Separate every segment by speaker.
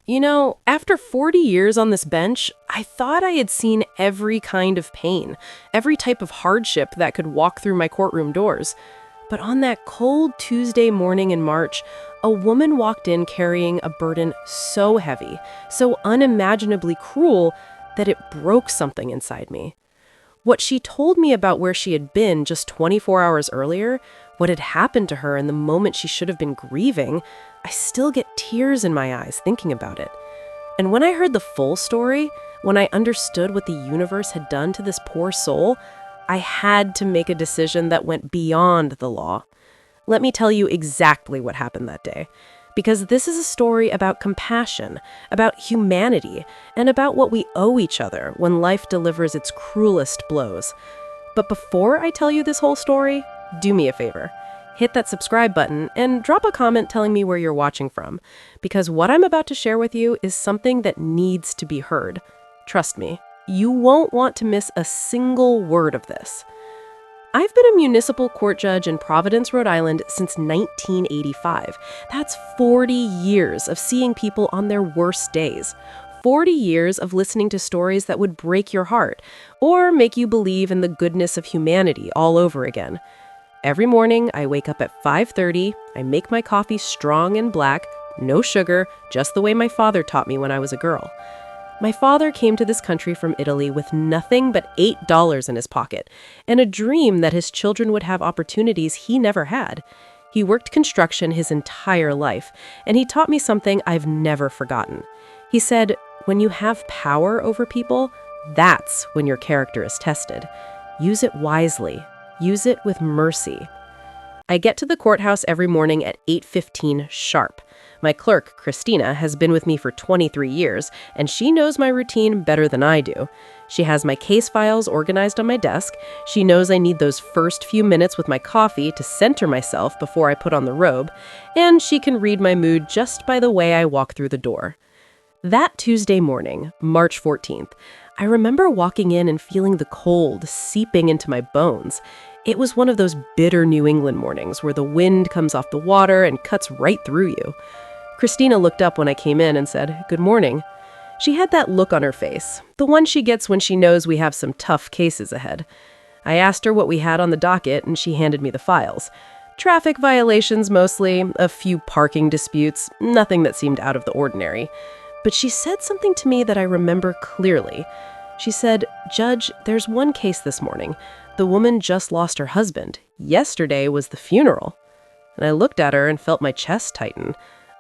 Speaker 1: After 40 years on this bench, I thought I had seen every kind of pain, every type of hardship that could walk through my courtroom doors. But on that cold Tuesday morning in March, a woman walked in carrying a burden so heavy, so unimaginably cruel, that it broke something inside me. What she told me about where she had been just 24 hours earlier, what had happened to her in the moment she should have been grieving, I still get tears in my eyes thinking about it. And when I heard the full story, when I understood what the universe had done to this poor soul, I had to make a decision that went beyond the law. Let me tell you exactly what happened that day. Because this is a story about compassion, about humanity, and about what we owe each other when life delivers its cruelest blows. But before I tell you this whole story, do me a favor. Hit that subscribe button and drop a comment telling me where you're watching from, because what I'm about to share with you is something that needs to be heard. Trust me, you won't want to miss a single word of this. I've been a municipal court judge in Providence, Rhode Island since 1985. That's 40 years of seeing people on their worst days. 40 years of listening to stories that would break your heart or make you believe in the goodness of humanity all over again. Every morning, I wake up at 5:30, I make my coffee strong and black, no sugar, just the way my father taught me when I was a girl. My father came to this country from Italy with nothing but $8 in his pocket and a dream that his children would have opportunities he never had. He worked construction his entire life, and he taught me something I've never forgotten. He said, when you have power over people, that's when your character is tested. Use it wisely. Use it with mercy. I get to the courthouse every morning at 8:15 sharp. My clerk, Christina, has been with me for 23 years, and she knows my routine better than I do. She has my case files organized on my desk. She knows I need those first few minutes with my coffee to center myself before I put on the robe, and she can read my mood just by the way I walk through the door. That Tuesday morning, March 14th, I remember walking in and feeling the cold seeping into my bones. It was one of those bitter New England mornings where the wind comes off the water and cuts right through you. Christina looked up when I came in and said, "Good morning." She had that look on her face, the one she gets when she knows we have some tough cases ahead. I asked her what we had on the docket, and she handed me the files. Traffic violations mostly, a few parking disputes, nothing that seemed out of the ordinary. But she said something to me that I remember clearly. She said, "Judge, there's one case this morning. The woman just lost her husband. Yesterday was the funeral." And I looked at her and felt my chest tighten.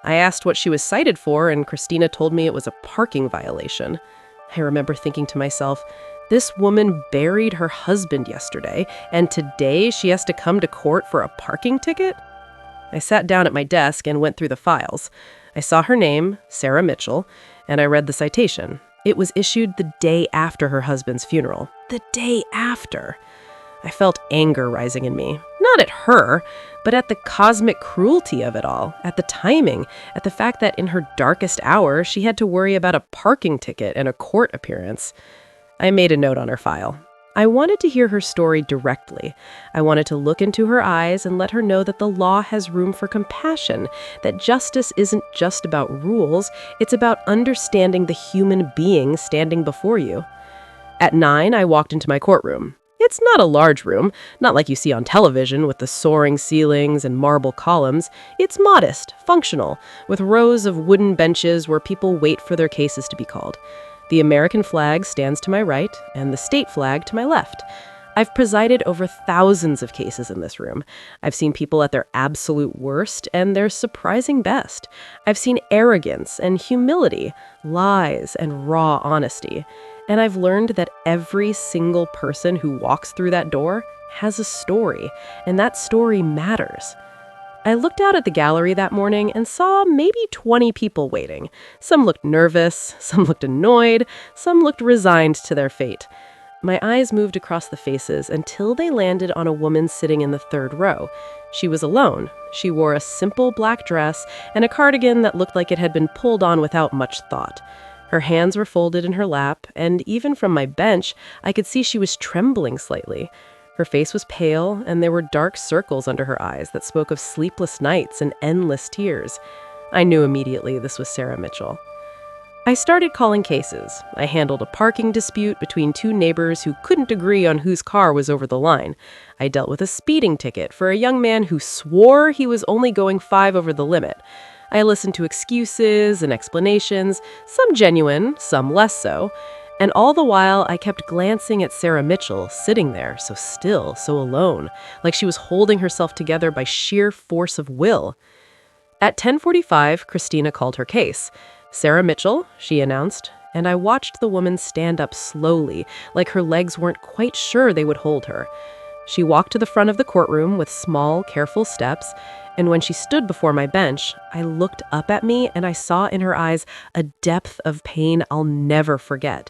Speaker 1: I asked what she was cited for, and Christina told me it was a parking violation. I remember thinking to myself, this woman buried her husband yesterday, and today she has to come to court for a parking ticket? I sat down at my desk and went through the files. I saw her name, Sarah Mitchell, and I read the citation. It was issued the day after her husband's funeral. The day after. I felt anger rising in me. Not at her, but at the cosmic cruelty of it all, at the timing, at the fact that in her darkest hour, she had to worry about a parking ticket and a court appearance. I made a note on her file. I wanted to hear her story directly. I wanted to look into her eyes and let her know that the law has room for compassion, that justice isn't just about rules, it's about understanding the human being standing before you. At 9, I walked into my courtroom. It's not a large room, not like you see on television with the soaring ceilings and marble columns. It's modest, functional, with rows of wooden benches where people wait for their cases to be called. The American flag stands to my right and the state flag to my left. I've presided over thousands of cases in this room. I've seen people at their absolute worst and their surprising best. I've seen arrogance and humility, lies and raw honesty. And I've learned that every single person who walks through that door has a story, and that story matters. I looked out at the gallery that morning and saw maybe 20 people waiting. Some looked nervous, some looked annoyed, some looked resigned to their fate. My eyes moved across the faces until they landed on a woman sitting in the third row. She was alone. She wore a simple black dress and a cardigan that looked like it had been pulled on without much thought. Her hands were folded in her lap, and even from my bench, I could see she was trembling slightly. Her face was pale, and there were dark circles under her eyes that spoke of sleepless nights and endless tears. I knew immediately this was Sarah Mitchell. I started calling cases. I handled a parking dispute between two neighbors who couldn't agree on whose car was over the line. I dealt with a speeding ticket for a young man who swore he was only going 5 over the limit. I listened to excuses and explanations, some genuine, some less so. And all the while, I kept glancing at Sarah Mitchell, sitting there, so still, so alone, like she was holding herself together by sheer force of will. At 10:45, Christina called her case. "Sarah Mitchell," she announced, and I watched the woman stand up slowly, like her legs weren't quite sure they would hold her. She walked to the front of the courtroom with small, careful steps, and when she stood before my bench, I looked up at me and I saw in her eyes a depth of pain I'll never forget.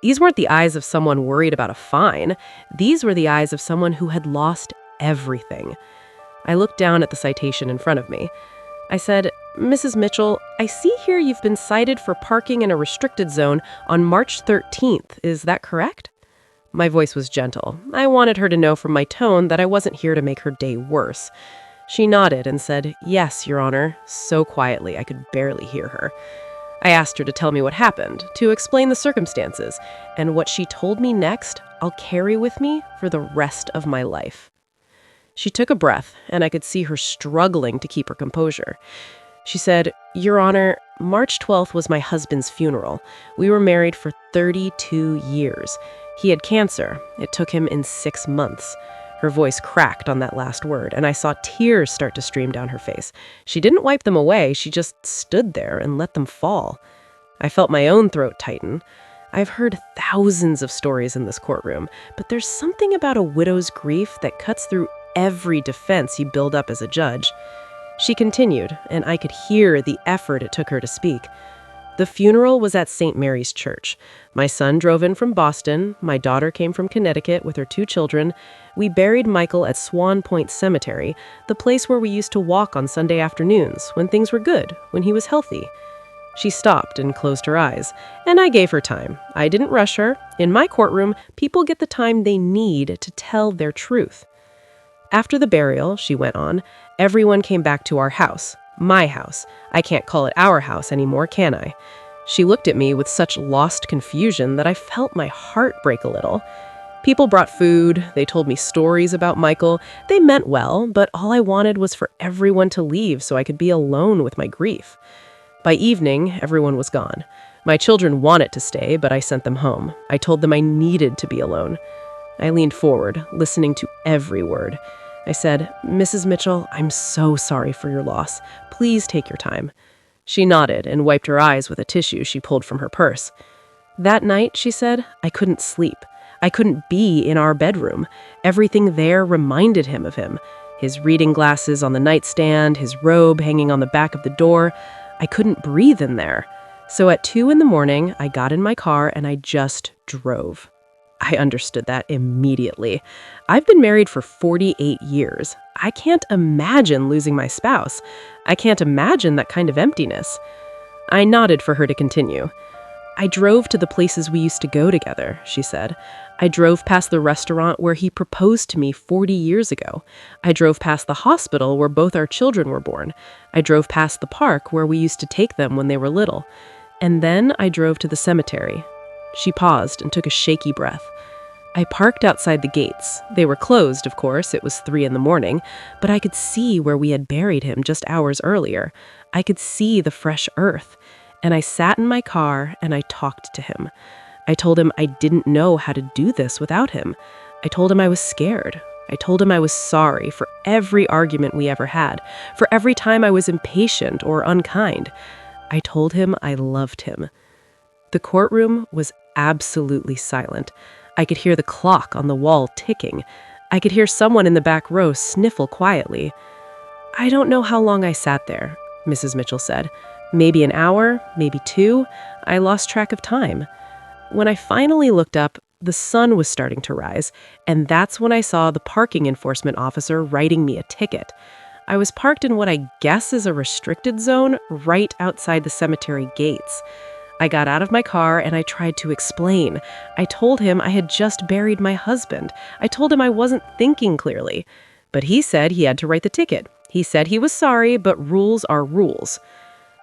Speaker 1: These weren't the eyes of someone worried about a fine. These were the eyes of someone who had lost everything. I looked down at the citation in front of me. I said, "Mrs. Mitchell, I see here you've been cited for parking in a restricted zone on March 13th. Is that correct?" My voice was gentle. I wanted her to know from my tone that I wasn't here to make her day worse. She nodded and said, "Yes, Your Honor," so quietly I could barely hear her. I asked her to tell me what happened, to explain the circumstances, and what she told me next, I'll carry with me for the rest of my life. She took a breath, and I could see her struggling to keep her composure. She said, "Your Honor, March 12th was my husband's funeral. We were married for 32 years. He had cancer. It took him in 6 months." Her voice cracked on that last word, and I saw tears start to stream down her face. She didn't wipe them away, she just stood there and let them fall. I felt my own throat tighten. I've heard thousands of stories in this courtroom, but there's something about a widow's grief that cuts through every defense you build up as a judge. She continued, and I could hear the effort it took her to speak. "The funeral was at St. Mary's Church. My son drove in from Boston. My daughter came from Connecticut with her 2 children. We buried Michael at Swan Point Cemetery, the place where we used to walk on Sunday afternoons, when things were good, when he was healthy." She stopped and closed her eyes, and I gave her time. I didn't rush her. In my courtroom, people get the time they need to tell their truth. "After the burial," she went on, "everyone came back to our house. My house. I can't call it our house anymore, can I?" She looked at me with such lost confusion that I felt my heart break a little. People brought food, they told me stories about Michael. They meant well, but all I wanted was for everyone to leave so I could be alone with my grief. By evening, everyone was gone. My children wanted to stay, but I sent them home. I told them I needed to be alone. I leaned forward, listening to every word. I said, "Mrs. Mitchell, I'm so sorry for your loss. Please take your time." She nodded and wiped her eyes with a tissue she pulled from her purse. "That night," she said, "I couldn't sleep. I couldn't be in our bedroom. Everything there reminded him of him. His reading glasses on the nightstand, his robe hanging on the back of the door. I couldn't breathe in there. So at 2 in the morning, I got in my car and I just drove." I understood that immediately. I've been married for 48 years. I can't imagine losing my spouse. I can't imagine that kind of emptiness. I nodded for her to continue. "I drove to the places we used to go together," she said. "I drove past the restaurant where he proposed to me 40 years ago. I drove past the hospital where both our children were born. I drove past the park where we used to take them when they were little. And then I drove to the cemetery." She paused and took a shaky breath. "I parked outside the gates. They were closed, of course. It was 3 in the morning, but I could see where we had buried him just hours earlier. I could see the fresh earth. And I sat in my car and I talked to him. I told him I didn't know how to do this without him. I told him I was scared. I told him I was sorry for every argument we ever had, for every time I was impatient or unkind. I told him I loved him." The courtroom was absolutely silent. I could hear the clock on the wall ticking. I could hear someone in the back row sniffle quietly. "I don't know how long I sat there," Mrs. Mitchell said. "Maybe an hour, maybe 2. I lost track of time. When I finally looked up, the sun was starting to rise, and that's when I saw the parking enforcement officer writing me a ticket. I was parked in what I guess is a restricted zone right outside the cemetery gates. I got out of my car and I tried to explain. I told him I had just buried my husband. I told him I wasn't thinking clearly. But he said he had to write the ticket. He said he was sorry, but rules are rules.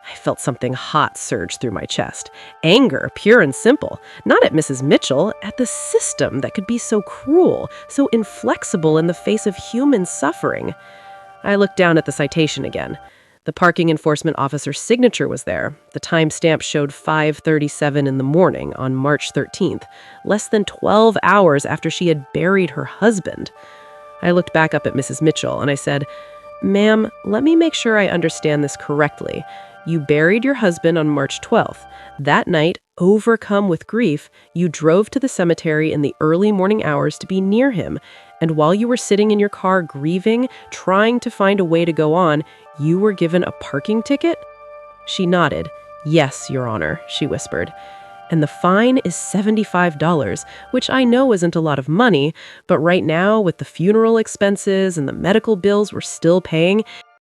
Speaker 1: I felt something hot surge through my chest. Anger, pure and simple. Not at Mrs. Mitchell, at the system that could be so cruel, so inflexible in the face of human suffering. I looked down at the citation again. The parking enforcement officer's signature was there. The timestamp showed 5:37 in the morning on March 13th, less than 12 hours after she had buried her husband. I looked back up at Mrs. Mitchell and I said, "Ma'am, let me make sure I understand this correctly. You buried your husband on March 12th. That night, overcome with grief, you drove to the cemetery in the early morning hours to be near him. And while you were sitting in your car grieving, trying to find a way to go on, you were given a parking ticket?" She nodded. "Yes, Your Honor," she whispered. "And the fine is $75, which I know isn't a lot of money, but right now, with the funeral expenses and the medical bills we're still paying,